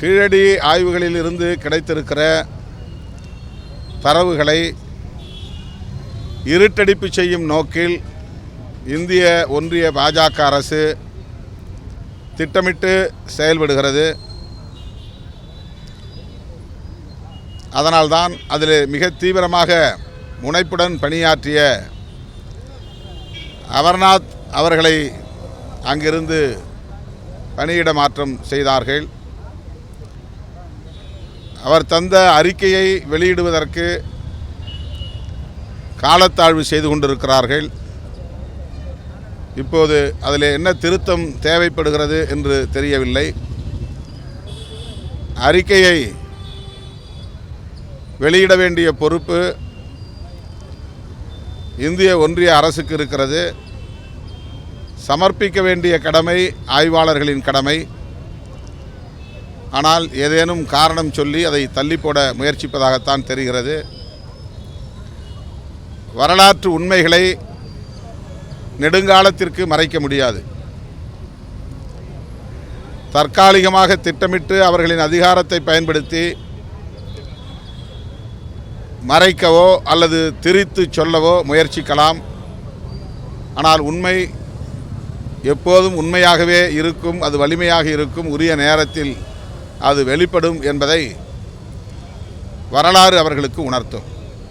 கீழடி ஆய்வுகளில் இருந்து கிடைத்திருக்கிற தரவுகளை இருட்டடிப்பு செய்யும் நோக்கில் இந்திய ஒன்றிய பாஜக அரசு திட்டமிட்டு செயல்படுகிறது. அதனால்தான் அதில் மிக தீவிரமாக முனைப்புடன் பணியாற்றிய அமர்நாத் அவர்களை அங்கிருந்து பணியிட மாற்றம் செய்தார்கள். அவர் தந்த அறிக்கையை வெளியிடுவதற்கு காலத்தாழ்வு செய்து கொண்டிருக்கிறார்கள். இப்போது அதில் என்ன திருத்தம் தேவைப்படுகிறது என்று தெரியவில்லை. அறிக்கையை வெளியிட வேண்டிய பொறுப்பு இந்திய ஒன்றிய அரசுக்கு இருக்கிறது. சமர்ப்பிக்க வேண்டிய கடமை ஆய்வாளர்களின் கடமை. ஆனால் ஏதேனும் காரணம் சொல்லி அதை தள்ளிப்போட முயற்சிப்பதாகத்தான் தெரிகிறது. வரலாற்று உண்மைகளை நெடுங்காலத்திற்கு மறைக்க முடியாது. தற்காலிகமாக திட்டமிட்டு அவர்களின் அதிகாரத்தை பயன்படுத்தி மறைக்கவோ அல்லது திரித்து சொல்லவோ முயற்சிக்கலாம். ஆனால் உண்மை எப்போதும் உண்மையாகவே இருக்கும், அது வலிமையாக இருக்கும், உரிய நேரத்தில் அது வெளிப்படும் என்பதை வரலாறு அவர்களுக்கு உணர்த்தும்.